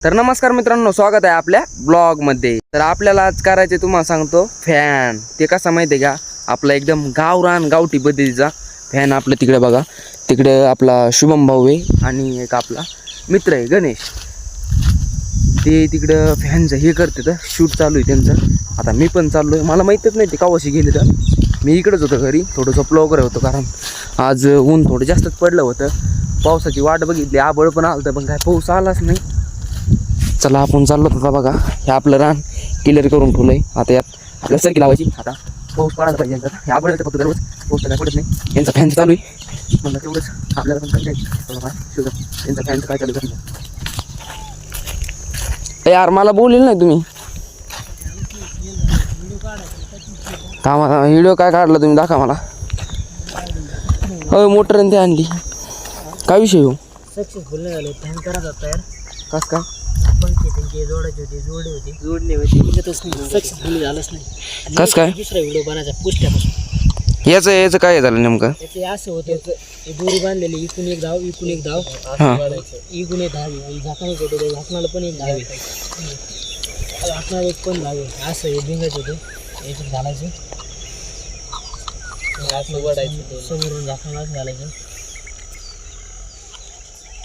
तर नमस्कार मित्रांनो, स्वागत आहे आपल्या ब्लॉगमध्ये। तर आपल्याला आज करायचे तुम्हाला सांगतो फॅन। ते कसा माहिती आहे का, आपला एकदम गावरान गावठी पद्धतीचा फॅन। आपलं तिकडे बघा, तिकडे आपला शुभम भाऊ आहे आणि एक आपला मित्र आहे गणेश। ते तिकडं फॅनचं हे करते, तर शूट चालू आहे त्यांचं। आता मी पण चाललो आहे, मला माहीतच नाही ते कावाशी गेले। तर मी इकडेच होतो घरी, थोडं झोपलो वगैरे होतं, कारण आज ऊन थोडं जास्तच पडलं होतं। पावसाची वाट बघितली, आबळ पण आलं होतं, पण काय पाऊस आलाच नाही। चला आपण चाललो होता बघा, हे आपलं रान क्लिअर करून ठेवलंय। आता यात आपल्या सरकी लावायची, आता पाऊस पडायला पाहिजे यांचा। हे आबळायचं फक्त दररोज, पाऊस काय पडत नाही। यांचा फॅन चालू आहे, म्हणलं तेवढंच आपल्याला पण काय यांचा फॅन काय चालू करणार। यार मला बोलेल नाही तुम्ही, कामा व्हिडिओ काय काढला तुम्ही, दाखवा मला। हो मोटर ते आणली, काय विषय हो? सक्सेसफुल नाही झाले, फॅन करत होता यार। कस काय? पंखे त्यांचे जोडले होते निघतच नाही, सक्सेसफुल झालंच नाही। कस काय? दुसरा व्हिडिओ बनायचा पुष्ट्यापासून। याचं काय झालं नेमकं? त्याचे असं होतं, दोरी बांधलेली, इकून एक धाव इकून एक धाव, इकून एक धाव, झाकणाला होते, झाकणाला पण एक धाव आहे, झाकणाला एक पण धाव आहे। असं हे भिंगायचं होतं, याच्यात घालायचं, समोरून झाकणालाच घालायचं।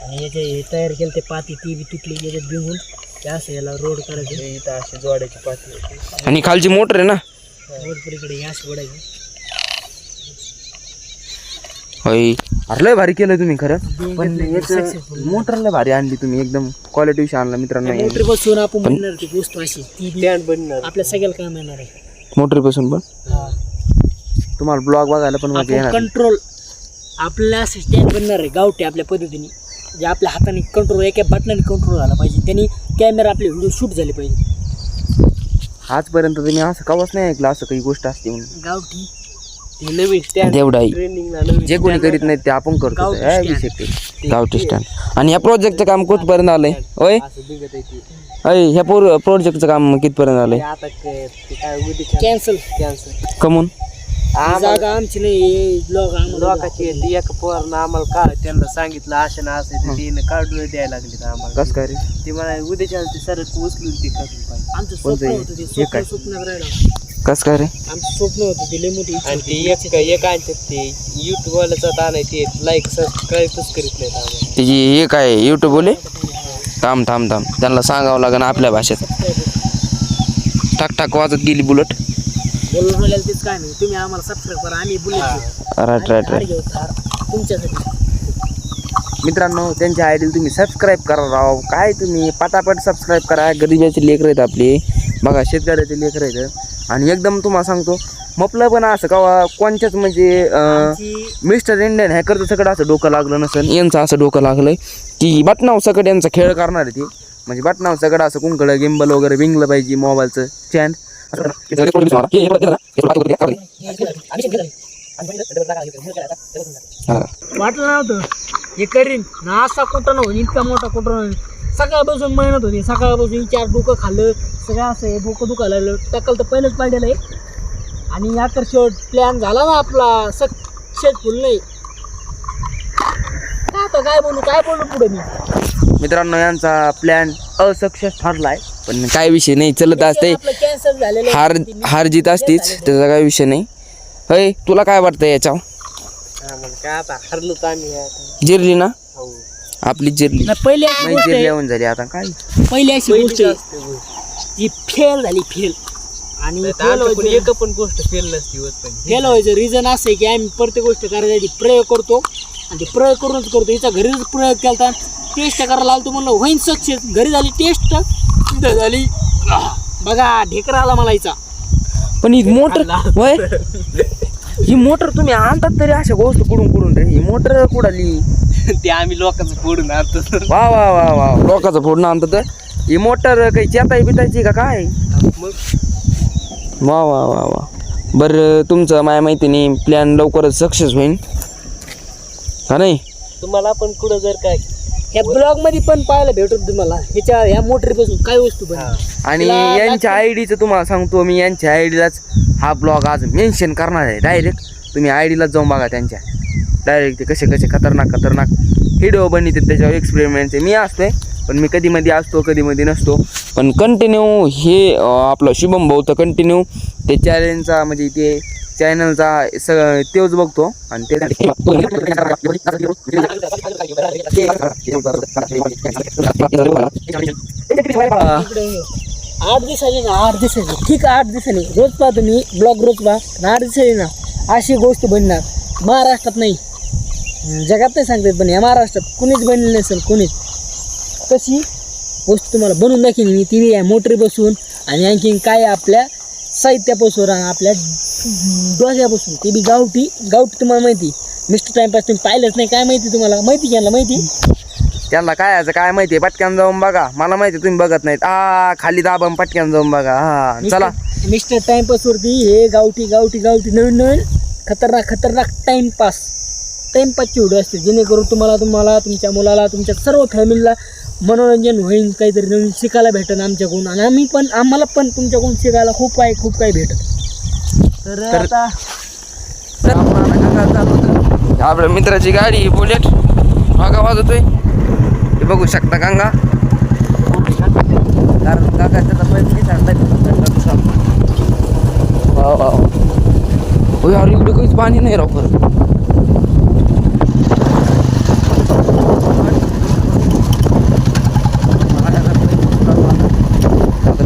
आणि याचे हे तयार केलं ते पाती, ती बी तुटली, याच्यात भिंगून ते असं याला रोड करायचं। इथं अशी जोडायची पाती, आणि खालची मोटर आहे ना, रोड इकडे हे असं जोडायचं। होय, अरे लय भारी केलं तुम्ही खरं, पण याचं मोटर लय भारी आणली तुम्ही, एकदम क्वालिटी विषय आणला मित्रांनो। मोटर बसून आपण बनणार ती गोष्ट अशी, ती प्लॅन बनणार, आपल्या सगळ्याला काम येणार आहे मोटर पासून। पण तुम्हाला ब्लॉग बघायला पण मजा येणार। कंट्रोल आपल्याला असं स्टँड बनणार आहे गावठी आपल्या पद्धतीने, जे आपल्या हाताने कंट्रोल, एका बटनाने कंट्रोल झाला पाहिजे, त्यांनी कॅमेरा आपले व्हिडिओ शूट झाले पाहिजे। आजपर्यंत तुम्ही असं कवच नाही ऐकलं असं काही गोष्ट असते म्हणून। गावठी ते नवीन स्टँड, तेवढा ट्रेनिंगला जे कोणी करीत नाही ते आपण करतो, गावठी गावठी स्टँड। आणि ह्या प्रोजेक्टचं काम कुठपर्यंत आलंय? होय अय, ह्या प्रोजेक्टचं काम कितपर्यंत आलंय? आता कॅन्सल कमून जागा आमची नाही, ब्लॉग लोकांची एक पोरानं आम्हाला का त्यांना सांगितलं असं ना असं, तिने काढून द्यायला लागली आम्हाला। कस काय रे? ती मला उद्याच्या सर उचलून ती करून पाहिजे। आमचं स्वप्न होतं ते, स्वप्नात राहिलं कस काय रे? आमचं स्वप्न होतं ते, लय मोठी इच्छा आणि होती। ती एक आणतात ते युट्यूबवाल्याचा ताण आहे, ते लाईक सबस्क्राईबच करीत नाहीत आम्हाला। त्याची हे काय युट्यूब बोले? थांब त्यांना सांगावं लागेल आपल्या भाषेत। टाक वाजत गेली बुलेट, बोलून राहिलेलं तेच काय नाही, तुम्ही आम्हाला सबस्क्राईब करा, आम्ही राईट तुमच्यासाठी। मित्रांनो, त्यांच्या आयडीला तुम्ही सबस्क्राईब करा राव, काय तुम्ही पटापट सबस्क्राईब करा। गरीबाचे लेकर आहेत आपले, बघा शेतकऱ्याचे लेकर आहेत। आणि एकदम तुम्हाला सांगतो, मपलं पण असं का कोणच्याच म्हणजे मिस्टर इंडियन हॅकरचं सगळं असं डोकं लागलं नसेल, यांचं असं डोकं लागलंय की बटनाव सगळं यांचा खेळ करणार आहे ते। म्हणजे बटनाव सगळं असं कुंकडं गिंबल वगैरे विंगलं पाहिजे, मोबाईलचं स्टँड वाटलं नव्हतं हे करीन ना, असा कुठं नव्हतं, इतका मोठा कुठं नव्हतं। सकाळपासून मेहनत होती, सकाळपासून 4 डोकं खाल्लं, सगळं असं हे डोकं दुखायला लागलं, टक्कल तर पहिलंच पाहिलेलं आहे। आणि आता शेवट प्लॅन झाला ना आपला, सक्सेसफुल नाही। आता काय बोलू पुढे मी? मित्रांनो, यांचा प्लॅन असक्सेस ठरलाय, पण काय विषय नाही, चलत असते, कॅन्सल झालेलं हार जीत असतीच, त्याचा काय विषय नाही। होय, तुला काय वाटतं याच्यावर? काय आता हरलोच आम्ही, जिरली ना आपली, जिरली पहिली नाही, जिरली येऊन झाली आता काय। पहिली अशी गोष्ट ती फेल झाली, फेल। आणि एक पण गोष्ट फेल नसती होत, पण फेल व्हायचं रिझन असं आहे की आम्ही प्रत्येक गोष्ट करायसाठी प्रयोग करतो, आणि ते प्रयोग करूनच करतो। हिचा घरीच प्रयोग केला, टेस्ट करायला आलो, म्हणलं होईन सक्सेस, घरी झाली टेस्ट, तिथं झाली बघा ढेकरा आला मला हिचा। पण ही मोटर होय, ही मोटर तुम्ही आणतात तरी अशा गोष्ट कुडून रे, ही मोटर कुडाली? ते आम्ही लोकांचं फोडून आणतो। वा वा वा वा, लोकांचं फोडणं आणतात। ही मोटर काही चेताई बितायची का काय? वा वा वा वा, बरं तुमचं माझ्या माहितीने प्लॅन लवकरच सक्सेस होईल का नाही? तुम्हाला पण कुठं जर काय ह्या ब्लॉग मध्ये पण पाहायला भेटत तुम्हाला, ह्या मोटरीपासून काय वस्तू बनली। आणि यांच्या आयडीचं तुम्हाला सांगतो मी, यांच्या आयडीलाच हा ब्लॉग आज मेन्शन करणार आहे डायरेक्ट। तुम्ही आयडीलाच जाऊन बघा त्यांच्या, डायरेक्ट ते कसे खतरनाक व्हिडिओ बनवतात, त्याच्यावर एक्सपेरिमेंटचे मी असतोय पण मी कधी मध्ये असतो कधी मध्ये नसतो. पण कंटिन्यू हे आपलं शुभम भाऊ तर कंटिन्यू ते चॅलेंजचा म्हणजे ते चॅनलचा सगळं तेच बघतो आणि ते 8 दिवसांनी ना 8 दिवसांनी ठीक 8 दिवसांनी रोज पाहतो मी ब्लॉग रोज पहा 8 दिवसांनी ना अशी गोष्ट बनणार महाराष्ट्रात नाही जगात नाही सांगतात पण या महाराष्ट्रात कुणीच बनलेलं नसेल कुणीच. तशी गोष्ट तुम्हाला बनवून दाखवेन मी ती आहे मोटरी बसून आणि आणखीन काय आपल्या साहित्यापासून आपल्या डोक्यापासून ते बी गावठी तुम्हाला माहिती मिस्टर टाइमपास तुम्ही पाहिलंच नाही काय माहिती तुम्हाला माहिती घ्यायला माहिती त्यांना काय याचं काय माहिती पटक्यान जाऊन बघा. मला माहिती तुम्ही बघत नाहीत खाली दाबा पटक्यान जाऊन बघा. चला मिस्टर टाइमपास वरती हे गावठी नवीन खतरनाक टाइमपासची व्हिडिओ असते जेणेकरून तुम्हाला तुमच्या मुलाला तुमच्या सर्व फॅमिलीला मनोरंजन होईल काहीतरी नवीन शिकायला भेटेल आमच्याकडून आणि आम्हाला पण तुमच्याकडून शिकायला खूप काही भेटत. तर आता आपल्या मित्राची गाडी बुलेट मागा वाजवतोय ते बघू शकता गंगा कारण काका त्याचा पैसे यार इकडे काहीच पाणी नाही राव खरं.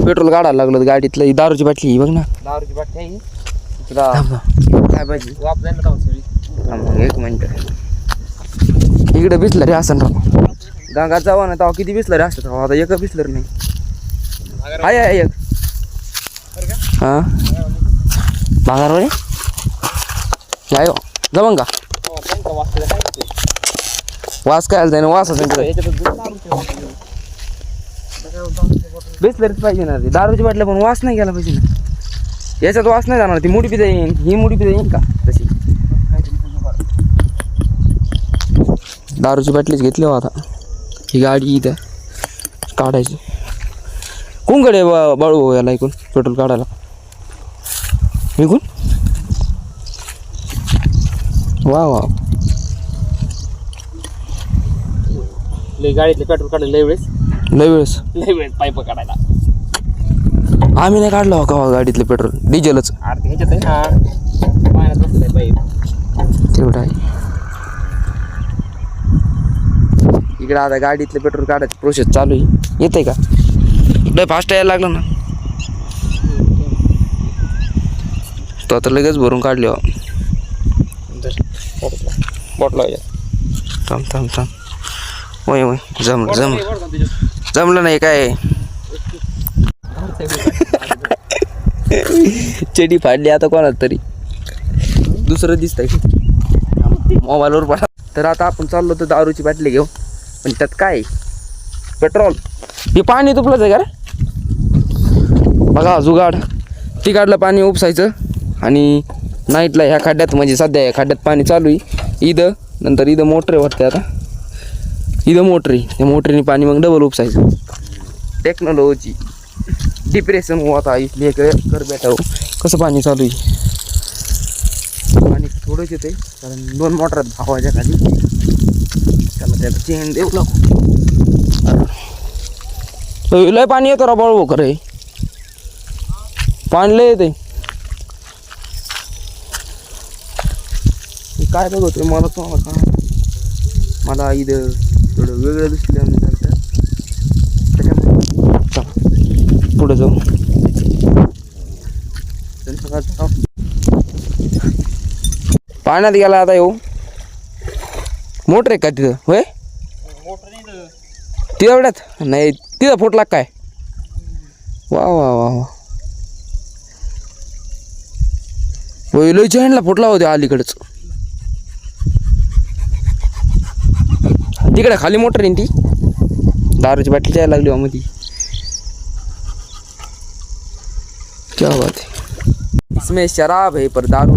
पेट्रोल काढायला लागलं गाडीतलं ही दारूची बाटली बघ ना. दारूची बाटली आहे काय पाहिजे वाप जाईल ना सगळी. एक मिनिट इकडे बिसलरी असं राव गंगा जावा ना तेव्हा किती बिसलरी असतात राव आता एक बिसलरी नाही आहे एक हां भागारवाडी काय हो जमन का वास काय आला त्याने वास असेल बिसलरीच पाहिजे ना ती दारूची बाटल्या पण वास नाही गेला पाहिजे ना याच्यात वास नाही जाणार ती मुडी पिता येईन ही मुडी पिता येईन का तशी दारूची बाटलीच घेतली हो आता ही गाडी इथं काढायची कोणकडे बाळू याला ऐकून पेट्रोल काढायला ऐकून वा गाडीतले पेट्रोल काढलं लय वेळेस पाईप काढायला आम्ही नाही काढलो का गाडीतलं पेट्रोल डिझेलच आरती ह्याच्यात आहे हा पाण्यात बसलंय पाईप तेवढं आहे. इकडे आता गाडीतलं पेट्रोल काढायची प्रोसेस चालू आहे येते का लय फास्ट यायला लागलं ना तो आता लगेच भरून काढले बॉटल थांब होय जमलं नाही काय चेडी फाडली आता कोणाला तरी दुसरं दिसतंय मोबाईलवर पडा. तर आता आपण चाललो तर दारूची बाटली घेऊ पण त्यात काय पेट्रोल हे पाणी तुपलंच आहे का रे बघा जुगाड ती काढलं पाणी उपसायचं आणि नाईटला ह्या खड्ड्यात म्हणजे सध्या ह्या खड्ड्यात पाणी चालू आहे इथं नंतर इथं मोटर वाटते आता इथं मोटरी त्या मोटरीने पाणी मग डबल उपसायचं टेक्नॉलॉजी डिप्रेशन होता इसलिए कर बेटा कसं पाणी चालू आहे पाणी थोडंच येते कारण 2 मोटरात भावाच्या खाली त्याला चेन देऊ लागू लय पाणी येतो रा बळवो खरं पाणी लय येते काय बघतोय मला तुम्हाला का मला इथं थोडं वेगळं दिसलं त्याच्यामुळे पुढे जाऊ पाण्यात गेला आता येऊ मोटर आहे का तिथं होय तिथं एवढ्यात नाही तिथं फुटला काय वा होय लय जॉईंटला फुटला होता अलीकडच तिकडे खाली मोटर आहे ती दारूची बाटली जायला लागली मध्ये क्या बात है इसमें शराब है पर दारू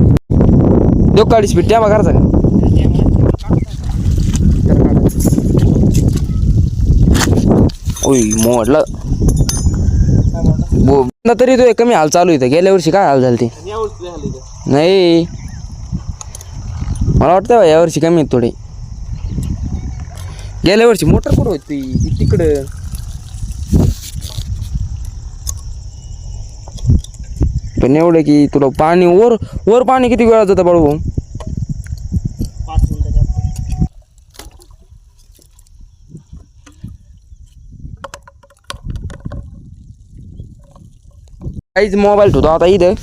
देव काढी स्पीड त्या बघायचा का ओय मोडलं तरी तो कमी हाल चालू आहे गेल्या वर्षी काय हाल झाले ते नाही मला वाटतं यावर्षी कमी आहेत थोडे गेल्या वर्षी मोटर कुठं होती ती तिकडं. पण एवढं की तुला पाणी वर वर पाणी किती वेळा जातं बाळू भाऊ? 5 मिनिटाच्या आत. काहीच मोबाईल ठेवतो आता इथं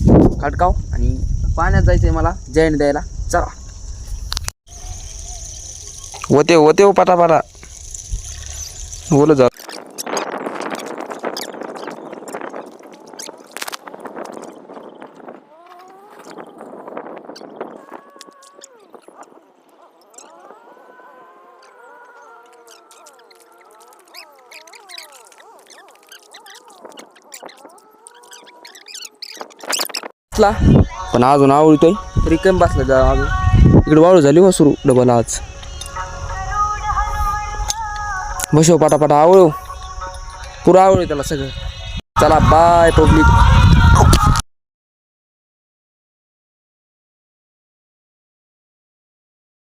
खटकाव आणि पाण्यात जायचंय मला जैन द्यायला. चला होते होते हो पाटा बोल जा. पण अजून आवडतोय तरी कमी बसला जा अजून. इकडे वाळू झाली हो सुरू डबल आज. बसव पाटापाटा आवळू पुरा आवळू त्याला सगळं. चला बाय पब्लिक.